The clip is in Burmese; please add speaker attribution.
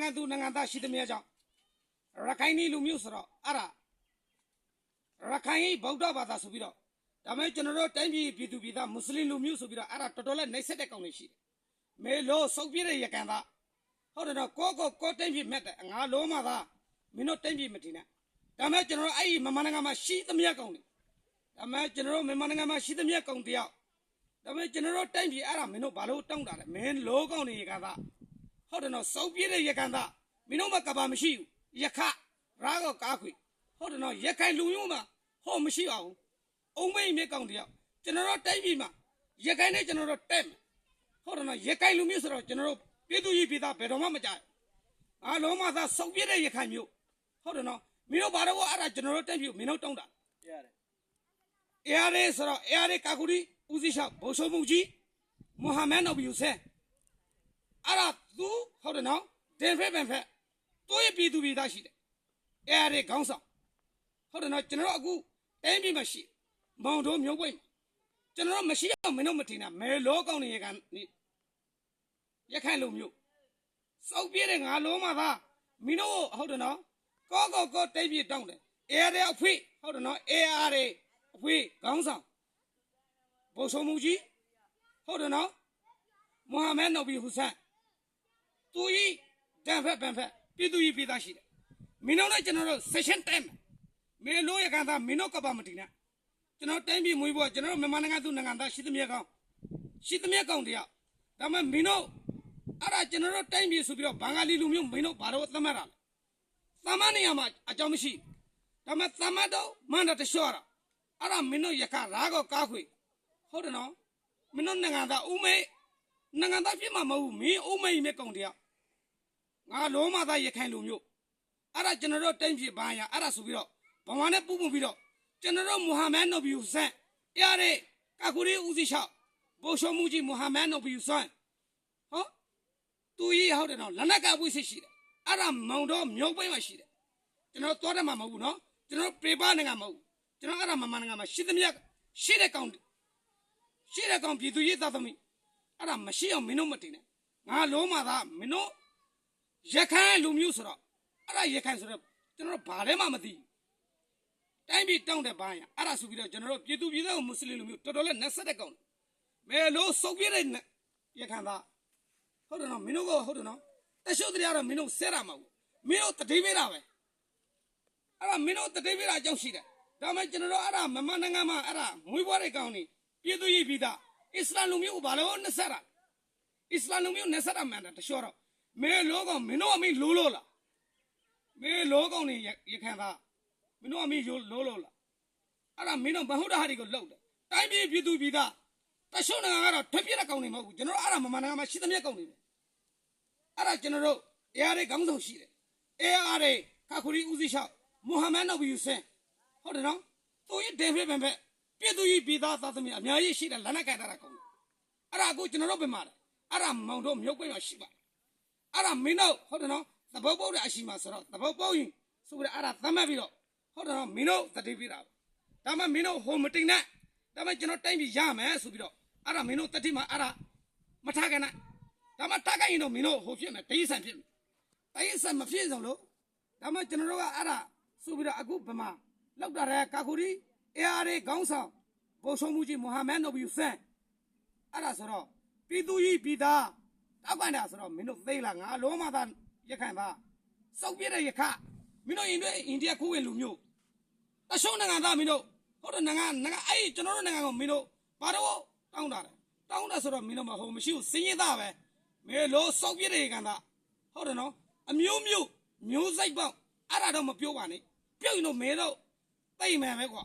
Speaker 1: နိုင်ငံသူနိုင်ငံသားရှိသမျှကြောင့်ရခိုင်လူမျိုးဆိုတော့အဲ့ဒါရခိုင်ဗုဒ္ဓဘာသာဆိုပြီးတော့ဒါမဲ့ကျွန်တော်တို့တိုင်းပြည်ပြည်သူပြည်သားမွတ်စလင်လူမျိုးဆိုပြီးတော့အဲ့ဒါတော်တော်လေးနှိမ့်ဆက်တဲ့ကောင်တွေရှိတယ်မေလို့စုပ်ပြည့်တဲ့ရကန်သားဟုတ်တယ်နော်ကိုတိုင်းပြည်မဲ့တဲ့ငါလုံးမသားမင်းတို့တိုင်းပြည်မတင်နဲ့ဒါမဲ့ကျွန်တော်တို့အဲ့ဒီမြန်မာနိုင်ငံမှာရှိသမျှကောင်တွေဒါမဲ့ကျွန်တော်တို့မြန်မာနိုင်ငံမှာရှိသမျှကောင်တယောက်ဒါမဲ့ကျွန်တော်တို့တိုင်းပြည်အဲ့ဒါမင်းတို့ဘာလို့တောင်းတာလဲမင်းလိုကောင်တွေရကန်သားဟုတ်တယ်နော်စုပ်ပြည့်တဲ့ရကန်သားမင်းတို့မှာကဘာမရှိဘူးရခရာကောကားခွေဟုတ်တယ်နော်ရခိုင်လူမျိုးမှာဟောမရှိအောင်အုံးမိတ်မြေကောင်တယောက်ကျွန်တော်တို့တိုင်းပြည်မှာရခိုင်နဲ့ကျွန်တော်တို့တက်ဟုတ်တယ်နော်ရခိုင်လူမျိုးဆိုတော့ကျွန်တော်တို့ပြည်သူကြီးပြည်သားဘယ်တော့မှမကြဘူးအားလုံးမသာစုပ်ပြည့်တဲ့ရခိုင်မျိုးဟုတ်တယ်နော်မင်းတို့ဘာလို့အဲ့ဒါကျွန်တော်တို့တိုင်းပြည်မင်းတို့တောင်းတာရတယ်ဆိုတော့ရတယ်ကာကူရီဦးစီးရှောက်ဘိုးရှုံးမှုကြီးမိုဟာမက်နော်ဘီယူဆန်အဲ့ဒါသူဟုတ်တယ်နော်ဒင်ဖက်ဘန်ဖက်သူ့ရဲ့ပြည်သူပြည်သားရှိတယ်ရတယ်ခေါင်းဆောင်ဟုတ်တယ်နော်ကျွန်တော်တို့အခုတိုင်းပြည်မှာရှိမောင်တို့မျိုးပွင့်ကျွန်တော်တို့မရှိအောင်မင်းတို့မထင်တာမဲလောကောင်းနေရကန်ရခိုင်လူမျိုးစောက်ပြည့်တဲ့ငါလုံးမသားမင်းတို့ဟုတ်တယ်နော်ကောတိုင်းပြည်တောင်းတယ်ရတယ်အဖေဟုတ်တယ်နော်ရတယ်အဖေခေါင်းဆောင်ဘိုးရှုံးမှုကြီးဟုတ်တယ်နော်မိုဟာမက်နော်ဘီဟူဆန်သူကြီးတန်ဖက်ပန်ဖက်ပြည်သူကြီးပြည်သားရှိတယ်မင်းတို့နဲ့ကျွန်တော်တို့ session time မေလို့ရကန်သားမင်းတို့ကပါမတင်နဲ့ကျွန်တော်တိုင်းပြည်မွေးဖို့ကျွန်တော်မြန်မာနိုင်ငံသူနိုင်ငံသားရှိသမျှကောင်တရားဒါမှမင်းတို့အဲ့ဒါကျွန်တော်တို့တိုင်းပြည်ဆိုပြီးတော့ဘင်္ဂါလီလူမျိုးမင်းတို့ဘာလို့သတ်မှတ်တာလဲသတ်မှတ်နေရမှာအကြောင်းမရှိဒါမှသတ်မှတ်တော့မန္တတလျှော့တာအဲ့ဒါမင်းတို့ရခရာကောကားခွေဟုတ်တယ်နော်မင်းတို့နိုင်ငံသားဦးမေနိုင်ငံသားဖြစ်မှာမဟုတ်ဘူးမင်းဦးမေမဲ့ကောင်တရားငါလုံးမသားရခိုင်လူမျိုးအဲ့ဒါကျွန်တော်တို့တိုင်းပြည်ဘာရအဲ့ဒါဆိုပြီးတော့ဘဝနဲ့ပူပြီးတော့ကျွန်တော်တို့မိုဟာမက်နော်ဘီယူဆန်ရတဲ့ကာကူရီဦးစီးရှောက်ဘိုးရှုံးမှုကြီးမိုဟာမက်နော်ဘီယူဆန်ဟောသူကြီးဟုတ်တယ်နော်လက်နက်ကဝိစစ်ရှိတယ်အဲ့ဒါမောင်တော်မြို့ပိတ်မှာရှိတယ်ကျွန်တော်သွားတယ်မှာမဟုတ်ဘူးနော်ကျွန်တော်ပေပါနိုင်ငံမဟုတ်ဘူးကျွန်တော်အဲ့ဒါမနိုင်ငံမှာရှိသမျှရှိတဲ့ကောင်ပြည်သူရေးသားသမီးအဲ့ဒါမရှိအောင်မင်းတို့မတင်နဲ့ငါလုံးမသားမင်းတို့ရခိုင်လူမျိုးဆိုတော့အဲ့ဒါရခိုင်ဆိုတော့ကျွန်တော်ဘာလဲမှမသိဘူးတိုင်းပြည်တောင်းတဲ့ဘာရအဲ့ဒါဆိုပြီးတော့ကျွန်တော်တို့ပြည်သူပြည်သားကိုမွတ်စလင်လူမျိုးတော်တော်လေးနှက်ဆက်တဲ့ကောင်မဲလို့စုပ်ပြည့်တဲ့ရခိုင်သားဟုတ်တယ်နော်မင်းတို့ကဟုတ်တယ်နော်တရှုပ်တရားတော့မင်းတို့ဆဲတာမဟုတ်ဘူးမင်းတို့တတိပေးတာပဲအဲ့ဒါမင်းတို့တတိပေးတာအကြောင်းရှိတယ်ဒါမှကျွန်တော်တို့အဲ့ဒါမမနိုင်ငံမှာအဲ့ဒါမွေးဖွားတဲ့ကောင်နေပြည်သူရေးပြည်သားအစ္စလာမ်လူမျိုးဘာလို့နှက်ဆက်တာအစ္စလာမ်လူမျိုးနှက်ဆက်တာမှန်တယ်တရှောတော့မဲလို့ကောင်မင်းတို့အမိလို့လားမဲလို့ကောင်နေရခိုင်သားမင်းတို့အမိလို့လားအဲ့ဒါမင်းတို့မဟုတ်တာဟာတွေကိုလောက်တယ်တိုင်းပြည်သူပြည်သားတရှုံးနိုင်ငံကတော့ထွက်ပြတဲ့ကောင်တွေမဟုတ်ဘူးကျွန်တော်တို့အဲ့ဒါမမနိုင်ငံမှာရှိသမျှကောင်တွေပဲအဲ့ဒါကျွန်တော်တို့ရတယ်ခေါင်းဆောင်ရှိတယ်ရတယ်ခါခူရီဦးစီးရှောက်မိုဟာမက်နော်ဘီယူဆန်ဟုတ်တယ်နော်သူကြီးဒင်ဖက်ပန်ဖက်ပြည်သူကြီးပြည်သားသားသမီးအများကြီးရှိတယ်လက်နက်ကန်တာကောင်အဲ့ဒါကိုကျွန်တော်တို့ပြင်ပါတယ်အဲ့ဒါမောင်တို့မြို့ပိတ်မှာရှိပါတယ်အဲ့ဒါမင်းတို့ဟုတ်တယ်နော်သဘောပေါက်တဲ့အရှိမဆိုတော့သဘောပေါက်ရင်ဆိုပြီးအဲ့ဒါသတ်မှတ်ပြီးတော့ဟုတ်တယ်နော်မင်းတို့တတိပြတာဒါမှမင်းတို့ဟိုမတင်နဲ့ဒါမှကျွန်တော်တိုင်းပြည်ရမယ်ဆိုပြီးတော့အဲ့ဒါမင်းတို့တတိမှာအဲ့ဒါမထားကြနဲ့ဒါမှထားကြရင်တော့မင်းတို့ဟိုဖြစ်မယ်တိရစ္ဆာန်ဖြစ်မယ်တိရစ္ဆာန်မဖြစ်ဆောင်လို့ဒါမှကျွန်တော်တို့ကအဲ့ဒါဆိုပြီးတော့အခုဗမာလောက်တာတဲ့ကာကူရီARAခေါင်းဆောင်ဘိုးရှုံးမှုကြီးမိုဟာမက်နော်ဘီယူဆန်အဲ့ဒါဆိုတော့ပြည်သူကြီးပြည်သားတောက်ကန်တာဆိုတော့မင်းတို့သိလားငါလုံးမသားရခိုင်သားစောက်ပြတဲ့ရခမင်းတို့အိန္ဒိယခိုးဝင်လူမျိုးတရှုံးနိုင်ငံသားမင်းတို့ဟုတ်တယ်နိုင်ငံအဲ့ကျွန်တော်တို့နိုင်ငံကိုမင်းတို့ဘာတော့တောင်းတာဆိုတော့မင်းတို့မဟုတ်မရှိဘူးစင်းရသားပဲမင်းလို့စောက်ပြတဲ့ကန်သားဟုတ်တယ်နော်အမျိုးစိတ်ပေါက်အဲ့ဒါတော့မပြောပါနဲ့ပြုတ်ရင်တော့မင်းတို့သိမယ်ပဲကွာ